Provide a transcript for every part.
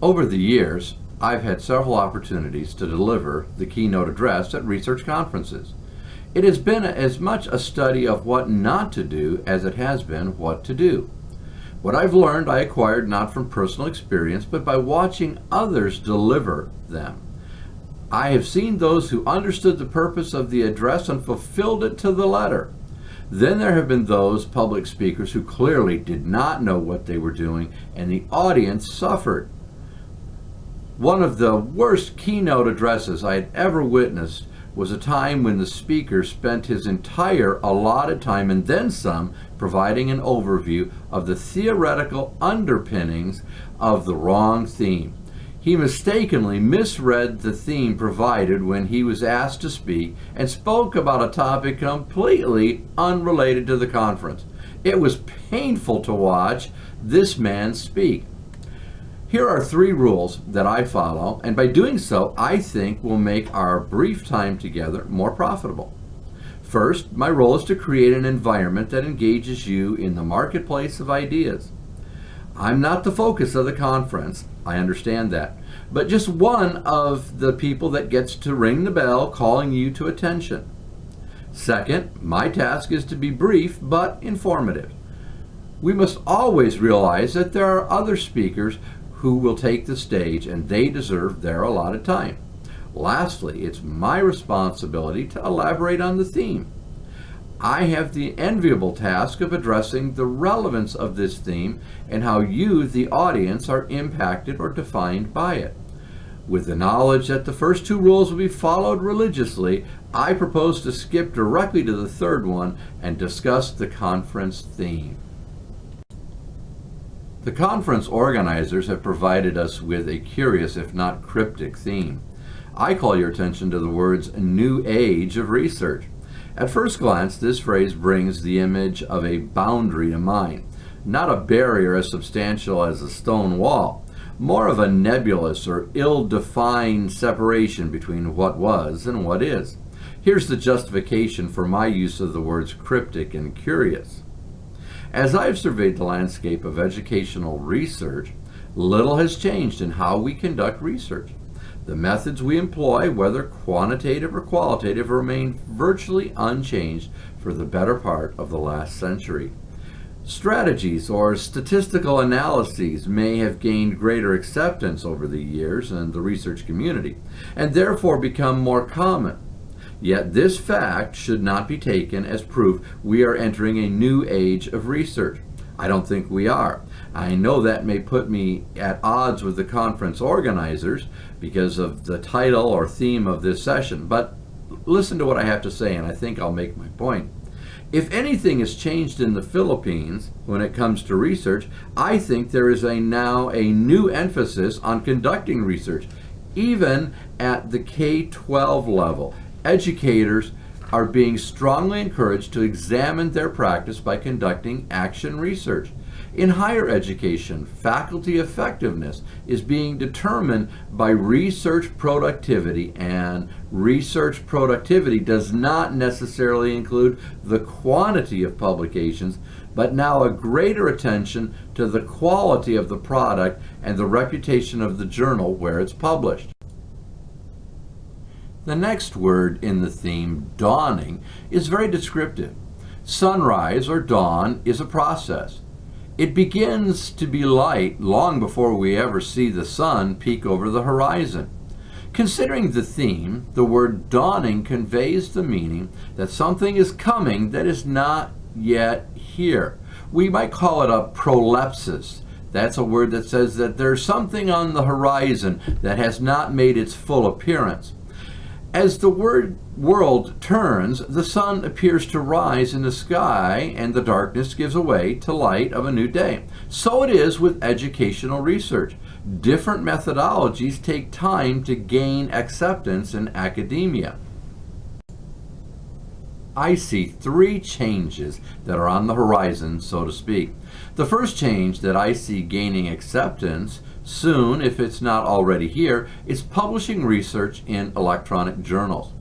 Over the years, I've had several opportunities to deliver the keynote address at research conferences. It has been as much a study of what not to do as it has been what to do. What I've learned I acquired not from personal experience, but by watching others deliver them. I have seen those who understood the purpose of the address and fulfilled it to the letter. Then there have been those public speakers who clearly did not know what they were doing, and the audience suffered. One of the worst keynote addresses I had ever witnessed was a time when the speaker spent his entire allotted time and then some providing an overview of the theoretical underpinnings of the wrong theme. He mistakenly misread the theme provided when he was asked to speak and spoke about a topic completely unrelated to the conference. It was painful to watch this man speak. Here are 3 rules that I follow, and by doing so, I think will make our brief time together more profitable. First, my role is to create an environment that engages you in the marketplace of ideas. I'm not the focus of the conference, I understand that, but just one of the people that gets to ring the bell calling you to attention. Second, my task is to be brief but informative. We must always realize that there are other speakers who will take the stage, and they deserve their allotted time. Lastly, it's my responsibility to elaborate on the theme. I have the enviable task of addressing the relevance of this theme and how you, the audience, are impacted or defined by it. With the knowledge that the first 2 rules will be followed religiously, I propose to skip directly to the 3rd one and discuss the conference theme. The conference organizers have provided us with a curious, if not cryptic, theme. I call your attention to the words "new age of research." At first glance, this phrase brings the image of a boundary to mind, not a barrier as substantial as a stone wall, more of a nebulous or ill-defined separation between what was and what is. Here's the justification for my use of the words cryptic and curious. As I've surveyed the landscape of educational research, little has changed in how we conduct research. The methods we employ, whether quantitative or qualitative, remain virtually unchanged for the better part of the last century. Strategies or statistical analyses may have gained greater acceptance over the years in the research community, and therefore become more common. Yet this fact should not be taken as proof we are entering a new age of research. I don't think we are. I know that may put me at odds with the conference organizers because of the title or theme of this session, but listen to what I have to say and I think I'll make my point. If anything has changed in the Philippines when it comes to research, I think there is now a new emphasis on conducting research, even at the K-12 level. Educators are being strongly encouraged to examine their practice by conducting action research. In higher education, faculty effectiveness is being determined by research productivity, and research productivity does not necessarily include the quantity of publications, but now a greater attention to the quality of the product and the reputation of the journal where it's published. The next word in the theme, dawning, is very descriptive. Sunrise or dawn is a process. It begins to be light long before we ever see the sun peek over the horizon. Considering the theme, the word dawning conveys the meaning that something is coming that is not yet here. We might call it a prolepsis. That's a word that says that there's something on the horizon that has not made its full appearance. As the world turns, the sun appears to rise in the sky and the darkness gives way to light of a new day. So it is with educational research. Different methodologies take time to gain acceptance in academia. I see 3 changes that are on the horizon, so to speak. The first change that I see gaining acceptance soon, if it's not already here, is publishing research in electronic journals.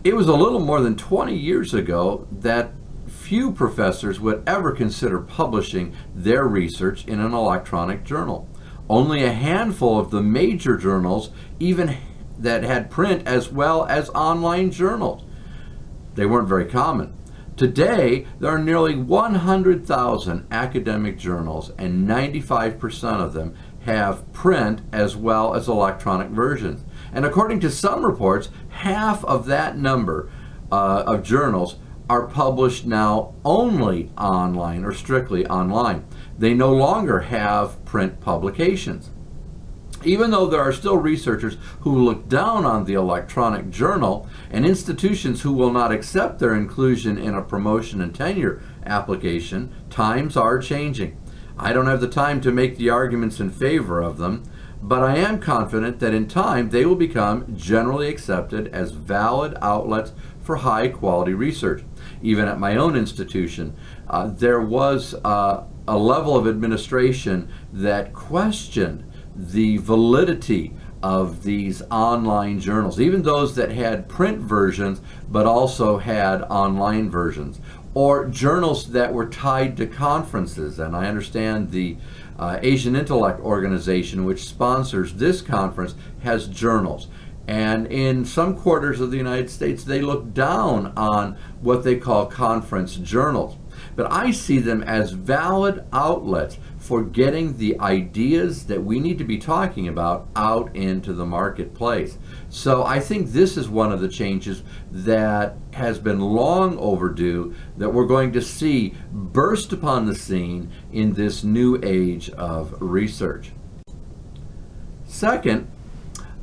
It was a little more than 20 years ago that few professors would ever consider publishing their research in an electronic journal. Only a handful of the major journals even that had print as well as online journals. They weren't very common. Today, there are nearly 100,000 academic journals, and 95% of them have print as well as electronic versions. And according to some reports, half of that number of journals are published now only online or strictly online. They no longer have print publications. Even though there are still researchers who look down on the electronic journal and institutions who will not accept their inclusion in a promotion and tenure application, times are changing. I don't have the time to make the arguments in favor of them, but I am confident that in time they will become generally accepted as valid outlets for high quality research. Even at my own institution, there was a level of administration that questioned the validity of these online journals, even those that had print versions but also had online versions, or journals that were tied to conferences. And I understand the Asian Intellect Organization, which sponsors this conference, has journals. And in some quarters of the United States, they look down on what they call conference journals. But I see them as valid outlets for getting the ideas that we need to be talking about out into the marketplace. So I think this is one of the changes that has been long overdue, that we're going to see burst upon the scene in this new age of research. Second,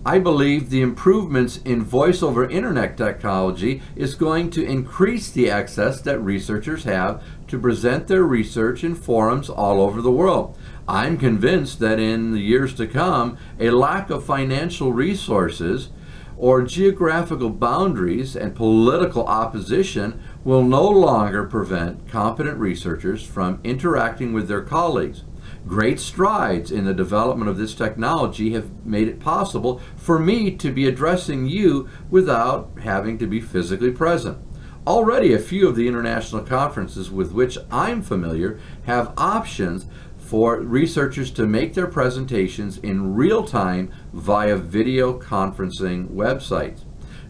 I believe the improvements in voice over internet technology is going to increase the access that researchers have to present their research in forums all over the world. I'm convinced that in the years to come, a lack of financial resources or geographical boundaries and political opposition will no longer prevent competent researchers from interacting with their colleagues. Great strides in the development of this technology have made it possible for me to be addressing you without having to be physically present. Already a few of the international conferences with which I'm familiar have options for researchers to make their presentations in real time via video conferencing websites.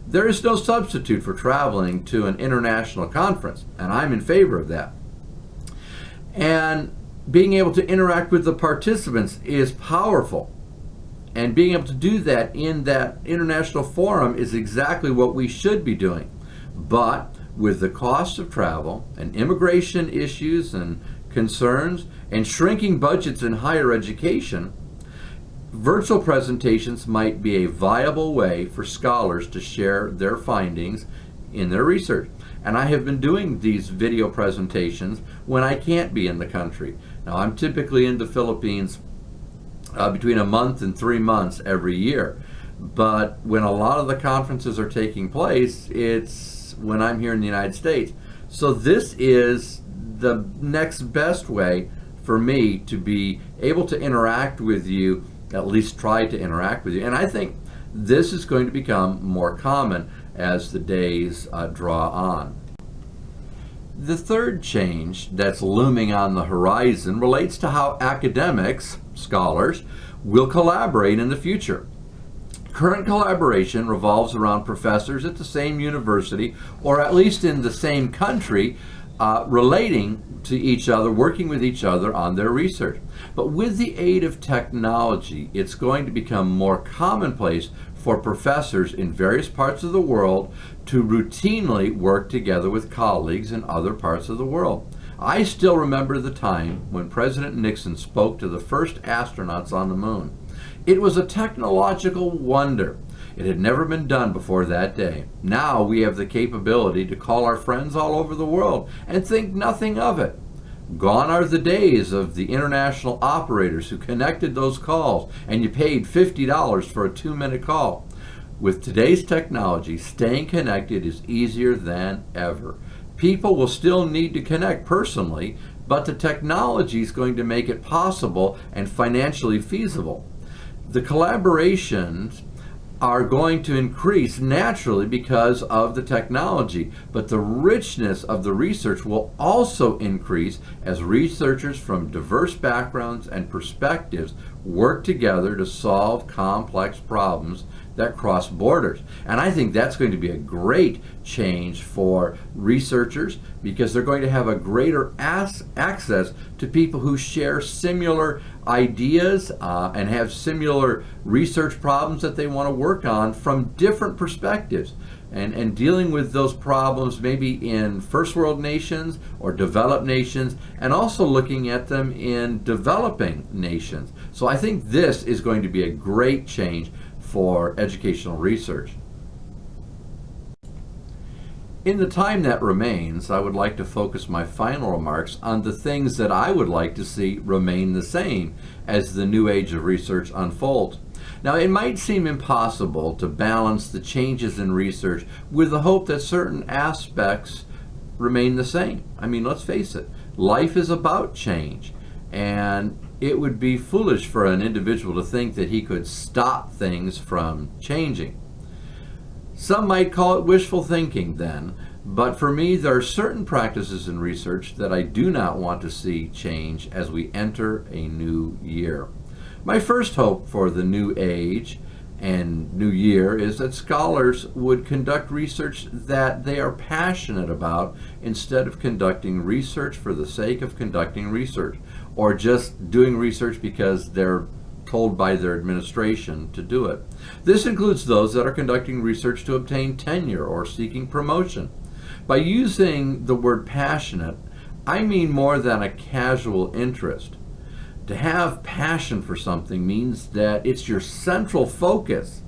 There is no substitute for traveling to an international conference, and I'm in favor of that. And being able to interact with the participants is powerful. And being able to do that in that international forum is exactly what we should be doing. But with the cost of travel and immigration issues and concerns and shrinking budgets in higher education, virtual presentations might be a viable way for scholars to share their findings in their research. And I have been doing these video presentations when I can't be in the country. Now, I'm typically in the Philippines between a month and 3 months every year. But when a lot of the conferences are taking place, it's when I'm here in the United States. So this is the next best way for me to be able to interact with you, at least try to interact with you. And I think this is going to become more common as the days draw on. The third change that's looming on the horizon relates to how academics, scholars, will collaborate in the future. Current collaboration revolves around professors at the same university, or at least in the same country, relating to each other, working with each other on their research. But with the aid of technology, it's going to become more commonplace for professors in various parts of the world to routinely work together with colleagues in other parts of the world. I still remember the time when President Nixon spoke to the first astronauts on the moon. It was a technological wonder. It had never been done before that day. Now we have the capability to call our friends all over the world and think nothing of it. Gone are the days of the international operators who connected those calls and you paid $50 for a 2-minute call. With today's technology, staying connected is easier than ever. People will still need to connect personally, but the technology is going to make it possible and financially feasible. The collaborations are going to increase naturally because of the technology, but the richness of the research will also increase as researchers from diverse backgrounds and perspectives work together to solve complex problems that cross borders. And I think that's going to be a great change for researchers because they're going to have a greater access to people who share similar ideas and have similar research problems that they want to work on from different perspectives. And dealing with those problems maybe in first world nations or developed nations, and also looking at them in developing nations. So I think this is going to be a great change for educational research. In the time that remains, I would like to focus my final remarks on the things that I would like to see remain the same as the new age of research unfolds. Now, it might seem impossible to balance the changes in research with the hope that certain aspects remain the same. I mean, let's face it, life is about change, and it would be foolish for an individual to think that he could stop things from changing. Some might call it wishful thinking then, but for me there are certain practices in research that I do not want to see change as we enter a new year. My first hope for the new age and new year is that scholars would conduct research that they are passionate about instead of conducting research for the sake of conducting research, or just doing research because they're told by their administration to do it. This includes those that are conducting research to obtain tenure or seeking promotion. By using the word passionate, I mean more than a casual interest. To have passion for something means that it's your central focus.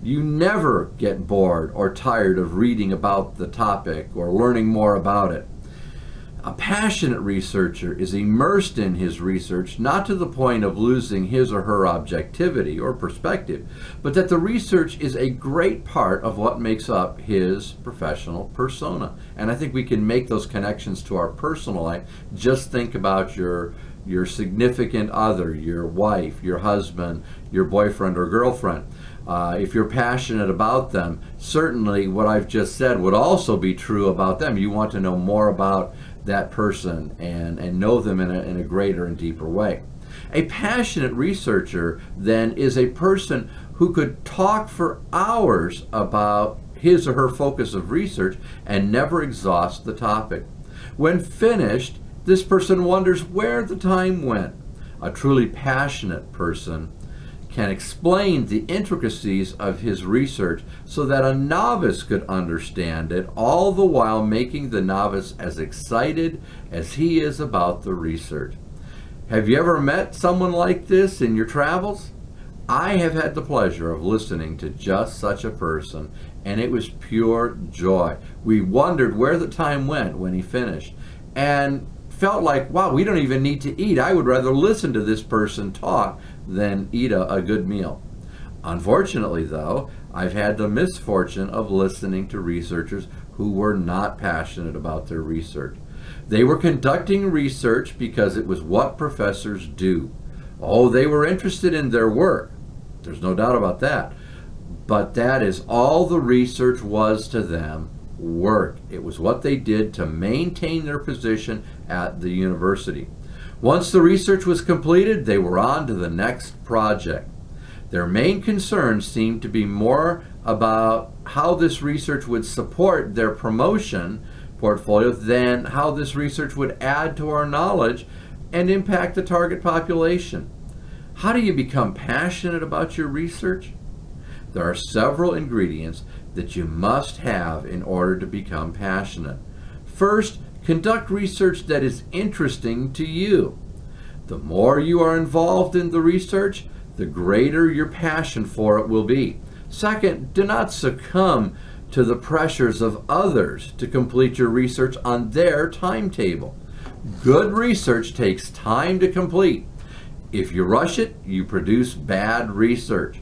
You never get bored or tired of reading about the topic or learning more about it. A passionate researcher is immersed in his research, not to the point of losing his or her objectivity or perspective, but that the research is a great part of what makes up his professional persona. And I think we can make those connections to our personal life. Just think about your significant other, your wife, your husband, your boyfriend or girlfriend. If you're passionate about them, certainly what I've just said would also be true about them. You want to know more about that person and know them in a greater and deeper way. A passionate researcher then is a person who could talk for hours about his or her focus of research and never exhaust the topic. When finished, this person wonders where the time went. A truly passionate person can explain the intricacies of his research so that a novice could understand it, all the while making the novice as excited as he is about the research. Have you ever met someone like this in your travels? I have had the pleasure of listening to just such a person, and it was pure joy. We wondered where the time went when he finished, and felt like, wow, we don't even need to eat. I would rather listen to this person talk than eat a good meal. Unfortunately, though, I've had the misfortune of listening to researchers who were not passionate about their research. They were conducting research because it was what professors do. Oh, they were interested in their work. There's no doubt about that. But that is all the research was to them. Work. It was what they did to maintain their position at the university. Once the research was completed, they were on to the next project. Their main concerns seemed to be more about how this research would support their promotion portfolio than how this research would add to our knowledge and impact the target population. How do you become passionate about your research? There are several ingredients that you must have in order to become passionate. First, conduct research that is interesting to you. The more you are involved in the research, the greater your passion for it will be. Second, do not succumb to the pressures of others to complete your research on their timetable. Good research takes time to complete. If you rush it, you produce bad research.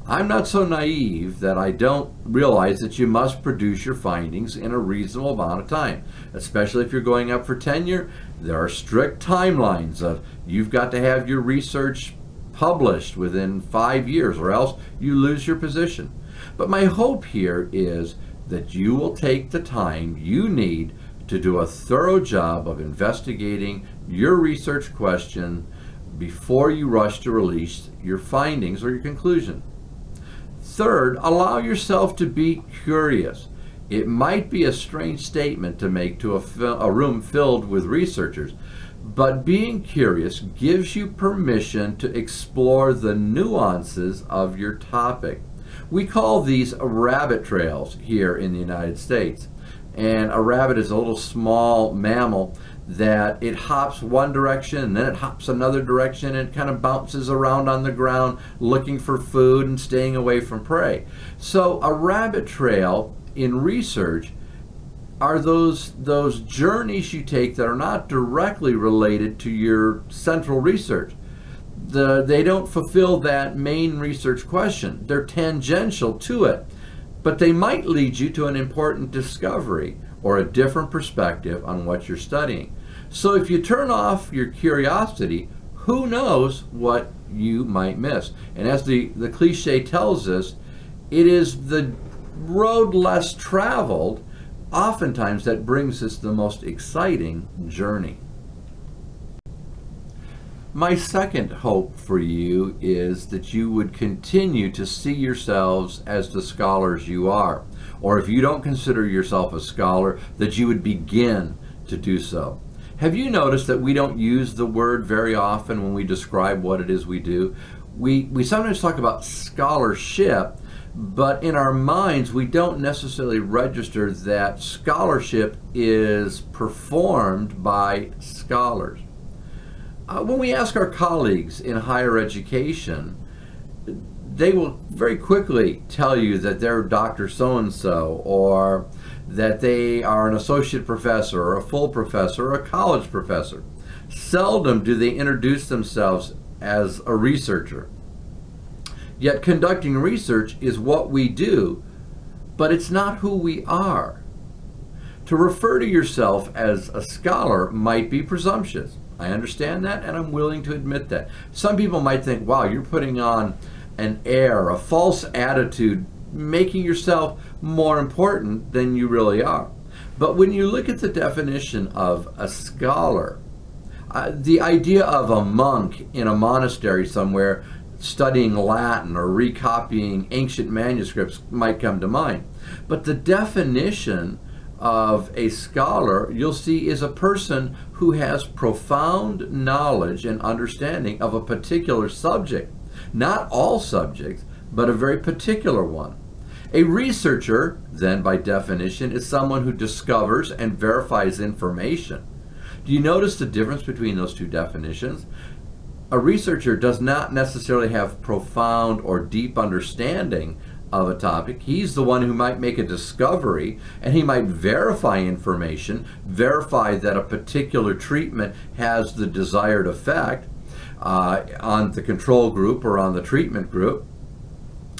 I'm not so naive that I don't realize that you must produce your findings in a reasonable amount of time. Especially if you're going up for tenure, there are strict timelines of you've got to have your research published within 5 years, or else you lose your position. But my hope here is that you will take the time you need to do a thorough job of investigating your research question before you rush to release your findings or your conclusion. Third, allow yourself to be curious. It might be a strange statement to make to a room filled with researchers, but being curious gives you permission to explore the nuances of your topic. We call these rabbit trails here in the United States. And a rabbit is a little small mammal that it hops one direction and then it hops another direction and kind of bounces around on the ground looking for food and staying away from prey. So a rabbit trail in research are those journeys you take that are not directly related to your central research. They don't fulfill that main research question. They're tangential to it, but they might lead you to an important discovery or a different perspective on what you're studying. So if you turn off your curiosity, who knows what you might miss? And as the cliche tells us, it is the road less traveled oftentimes that brings us the most exciting journey. My second hope for you is that you would continue to see yourselves as the scholars you are, or if you don't consider yourself a scholar, that you would begin to do so. Have you noticed that we don't use the word very often when we describe what it is we do? We sometimes talk about scholarship, but in our minds we don't necessarily register that scholarship is performed by scholars. When we ask our colleagues in higher education, they will very quickly tell you that they're Dr. So-and-so, or that they are an associate professor, or a full professor, or a college professor. Seldom do they introduce themselves as a researcher. Yet conducting research is what we do, but it's not who we are. To refer to yourself as a scholar might be presumptuous. I understand that, and I'm willing to admit that. Some people might think, wow, you're putting on an air, a false attitude, making yourself more important than you really are. But when you look at the definition of a scholar, the idea of a monk in a monastery somewhere studying Latin or recopying ancient manuscripts might come to mind. But the definition of a scholar, you'll see, is a person who has profound knowledge and understanding of a particular subject. Not all subjects, but a very particular one. A researcher, then, by definition, is someone who discovers and verifies information. Do you notice the difference between those two definitions? A researcher does not necessarily have profound or deep understanding of a topic. He's the one who might make a discovery, and he might verify information, verify that a particular treatment has the desired effect on the control group or on the treatment group,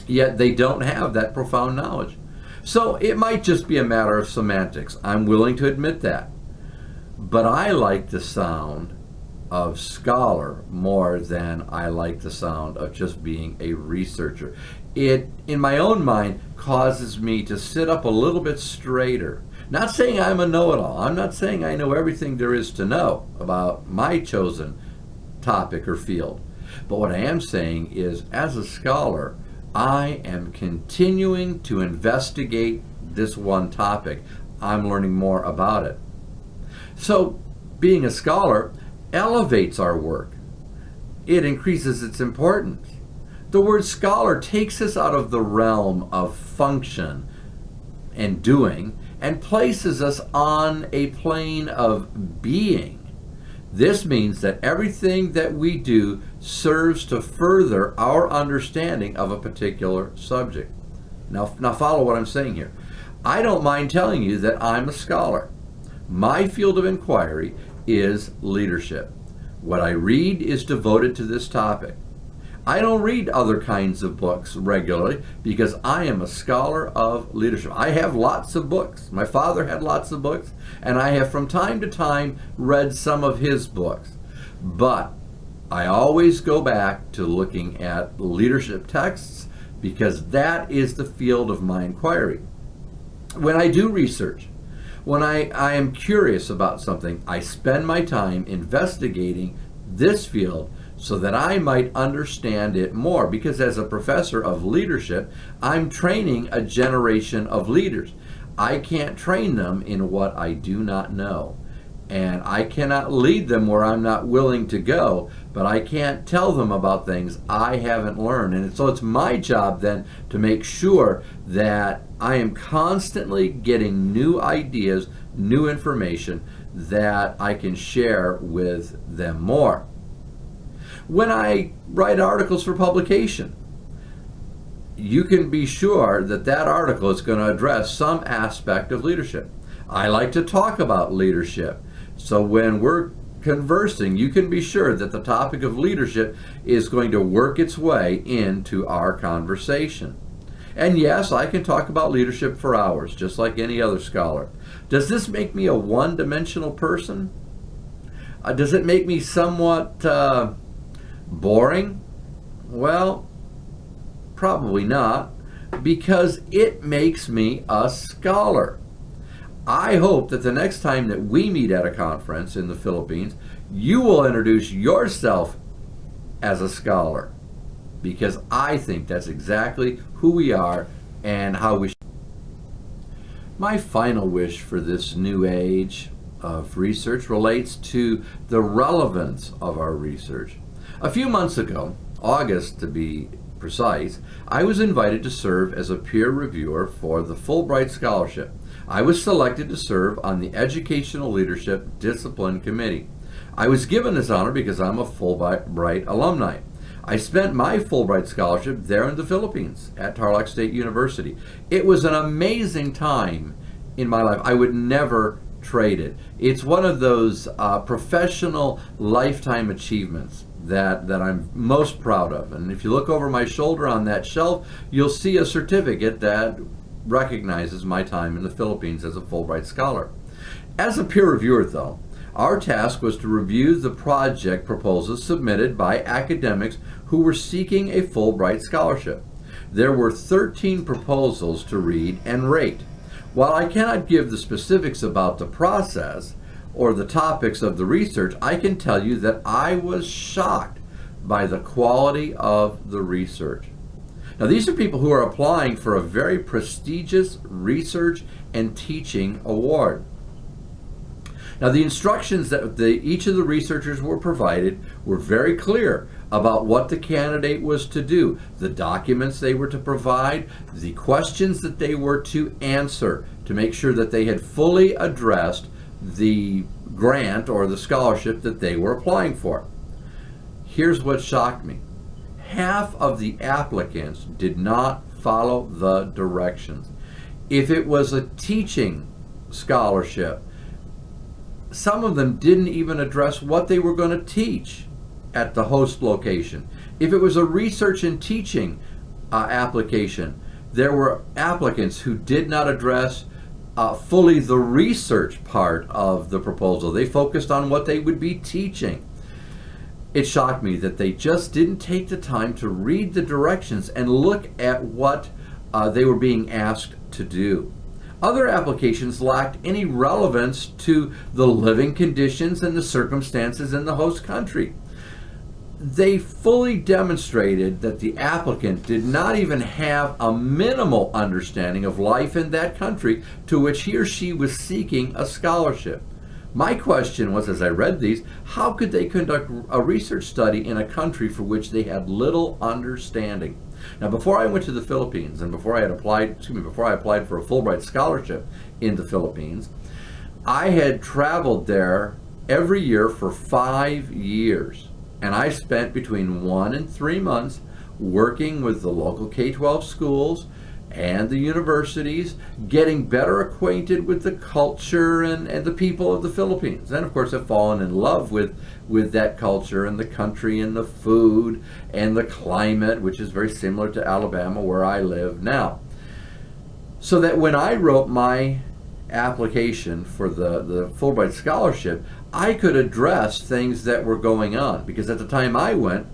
yet they don't have that profound knowledge. So it might just be a matter of semantics. I'm willing to admit that. But I like the sound of scholar more than I like the sound of just being a researcher. It, in my own mind, causes me to sit up a little bit straighter. Not saying I'm a know-it-all. I'm not saying I know everything there is to know about my chosen topic or field. But what I am saying is, as a scholar, I am continuing to investigate this one topic. I'm learning more about it. So, being a scholar elevates our work. It increases its importance. The word scholar takes us out of the realm of function and doing and places us on a plane of being. This means that everything that we do serves to further our understanding of a particular subject. Now follow what I'm saying here. I don't mind telling you that I'm a scholar. My field of inquiry is leadership. What I read is devoted to this topic. I don't read other kinds of books regularly because I am a scholar of leadership. I have lots of books. My father had lots of books, and I have from time to time read some of his books. But I always go back to looking at leadership texts because that is the field of my inquiry. When I do research, when I am curious about something, I spend my time investigating this field so that I might understand it more, because as a professor of leadership, I'm training a generation of leaders. I can't train them in what I do not know, and I cannot lead them where I'm not willing to go, but I can't tell them about things I haven't learned. And so it's my job then to make sure that I am constantly getting new ideas, new information that I can share with them more. When I write articles for publication, you can be sure that that article is going to address some aspect of leadership. I like to talk about leadership. So when we're conversing, you can be sure that the topic of leadership is going to work its way into our conversation. And yes, I can talk about leadership for hours, just like any other scholar. Does this make me a one-dimensional person? Does it make me somewhat boring? Well, probably not, because it makes me a scholar. I hope that the next time that we meet at a conference in the Philippines, you will introduce yourself as a scholar, because I think that's exactly who we are and how we should. My final wish for this new age of research relates to the relevance of our research. A few months ago, August to be precise, I was invited to serve as a peer reviewer for the Fulbright Scholarship. I was selected to serve on the Educational Leadership Discipline Committee. I was given this honor because I'm a Fulbright alumni. I spent my Fulbright Scholarship there in the Philippines at Tarlac State University. It was an amazing time in my life. I would never trade it. It's one of those professional lifetime achievements that I'm most proud of. And if you look over my shoulder on that shelf, you'll see a certificate that recognizes my time in the Philippines as a Fulbright scholar. As a peer reviewer, though, our task was to review the project proposals submitted by academics who were seeking a Fulbright scholarship. There were 13 proposals to read and rate. While I cannot give the specifics about the process or the topics of the research, I can tell you that I was shocked by the quality of the research. Now, these are people who are applying for a very prestigious research and teaching award. Now, the instructions that each of the researchers were provided were very clear about what the candidate was to do, the documents they were to provide, the questions that they were to answer to make sure that they had fully addressed the grant or the scholarship that they were applying for. Here's what shocked me. Half of the applicants did not follow the directions. If it was a teaching scholarship, some of them didn't even address what they were going to teach at the host location. If it was a research and teaching application, there were applicants who did not address fully the research part of the proposal. They focused on what they would be teaching. It shocked me that they just didn't take the time to read the directions and look at what they were being asked to do. Other applications lacked any relevance to the living conditions and the circumstances in the host country. They fully demonstrated that the applicant did not even have a minimal understanding of life in that country to which he or she was seeking a scholarship. My question was, as I read these, how could they conduct a research study in a country for which they had little understanding? Now, before I went to the Philippines and before I applied for a Fulbright scholarship in the Philippines, I had traveled there every year for 5 years. And I spent between 1 and 3 months working with the local K-12 schools and the universities, getting better acquainted with the culture and the people of the Philippines. And of course, I've fallen in love with that culture and the country and the food and the climate, which is very similar to Alabama, where I live now. So that when I wrote my application for the Fulbright scholarship, I could address things that were going on, because at the time I went,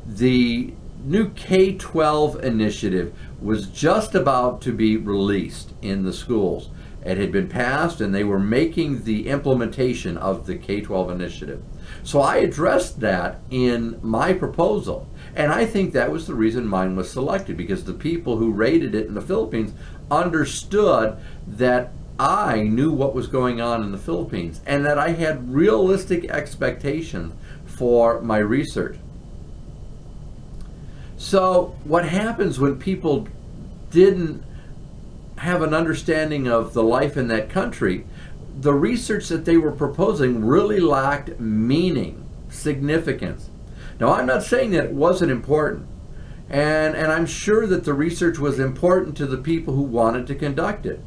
the new K-12 initiative was just about to be released in the schools. It had been passed and they were making the implementation of the K-12 initiative. So I addressed that in my proposal. And I think that was the reason mine was selected, because the people who rated it in the Philippines understood that I knew what was going on in the Philippines and that I had realistic expectations for my research. So what happens when people didn't have an understanding of the life in that country, the research that they were proposing really lacked meaning, significance. Now, I'm not saying that it wasn't important, and I'm sure that the research was important to the people who wanted to conduct it.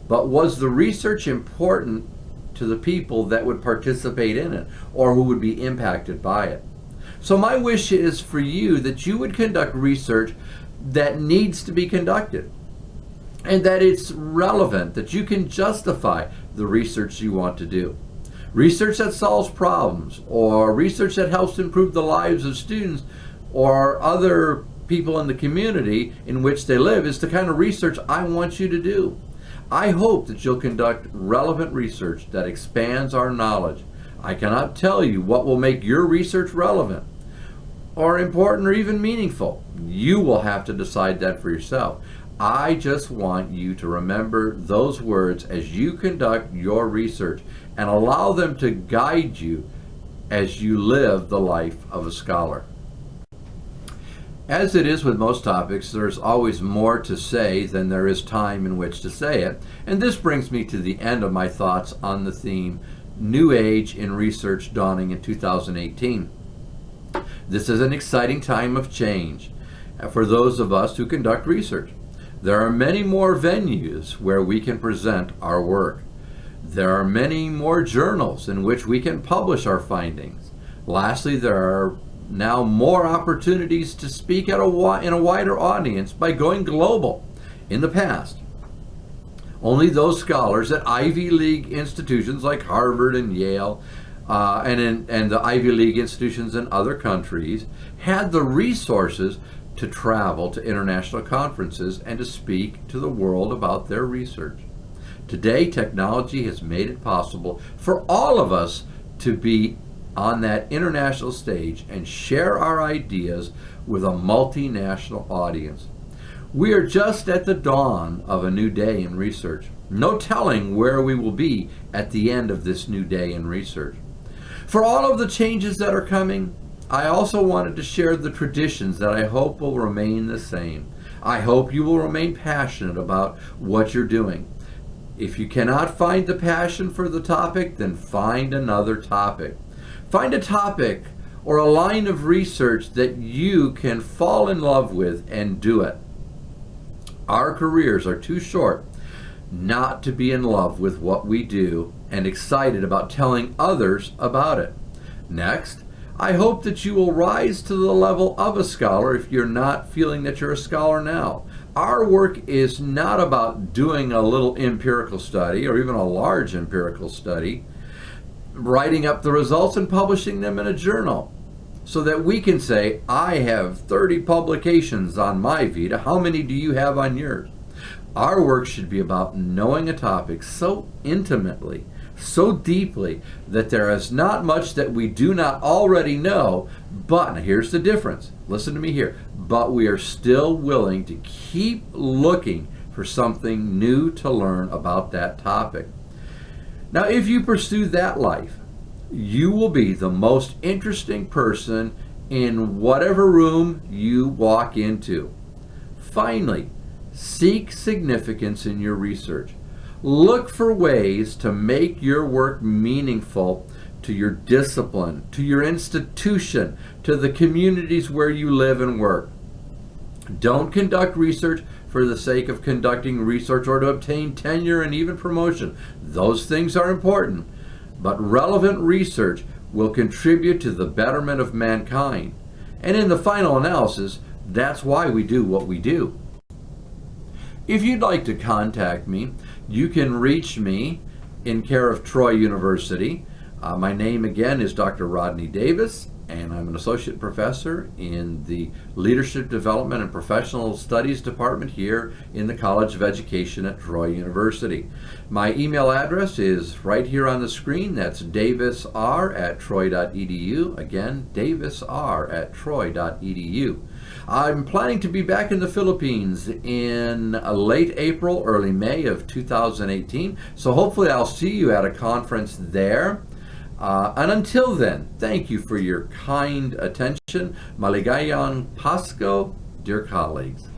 But was the research important to the people that would participate in it or who would be impacted by it? So my wish is for you that you would conduct research that needs to be conducted, and that it's relevant, that you can justify the research you want to do. Research that solves problems, or research that helps improve the lives of students or other people in the community in which they live, is the kind of research I want you to do. I hope that you'll conduct relevant research that expands our knowledge. I cannot tell you what will make your research relevant or important or even meaningful. You will have to decide that for yourself. I just want you to remember those words as you conduct your research and allow them to guide you as you live the life of a scholar. As it is with most topics, there's always more to say than there is time in which to say it, and this brings me to the end of my thoughts on the theme, New Age in Research Dawning in 2018. This is an exciting time of change for those of us who conduct research. There are many more venues where we can present our work. There are many more journals in which we can publish our findings. Lastly, there are now more opportunities to speak in a wider audience by going global. In the past, only those scholars at Ivy League institutions like Harvard and Yale and the Ivy League institutions in other countries had the resources to travel to international conferences and to speak to the world about their research. Today, technology has made it possible for all of us to be on that international stage and share our ideas with a multinational audience. We are just at the dawn of a new day in research. No telling where we will be at the end of this new day in research. For all of the changes that are coming, I also wanted to share the traditions that I hope will remain the same. I hope you will remain passionate about what you're doing. If you cannot find the passion for the topic, then find another topic. Find a topic or a line of research that you can fall in love with and do it. Our careers are too short not to be in love with what we do and excited about telling others about it. Next, I hope that you will rise to the level of a scholar if you're not feeling that you're a scholar now. Our work is not about doing a little empirical study or even a large empirical study, writing up the results and publishing them in a journal so that we can say, I have 30 publications on my Vita. How many do you have on yours? Our work should be about knowing a topic so intimately, so deeply, that there is not much that we do not already know, but, now here's the difference, listen to me here, but we are still willing to keep looking for something new to learn about that topic. Now, if you pursue that life, you will be the most interesting person in whatever room you walk into. Finally, seek significance in your research. Look for ways to make your work meaningful to your discipline, to your institution, to the communities where you live and work. Don't conduct research for the sake of conducting research or to obtain tenure and even promotion. Those things are important, but relevant research will contribute to the betterment of mankind. And in the final analysis, that's why we do what we do. If you'd like to contact me, you can reach me in care of Troy University. My name again is Dr. Rodney Davis, and I'm an associate professor in the Leadership Development and Professional Studies Department here in the College of Education at Troy University. My email address is right here on the screen. That's davisr@troy.edu. Again, davisr@troy.edu. I'm planning to be back in the Philippines in late April, early May of 2018, so hopefully I'll see you at a conference there. And until then, thank you for your kind attention. Maligayang Pasko, dear colleagues.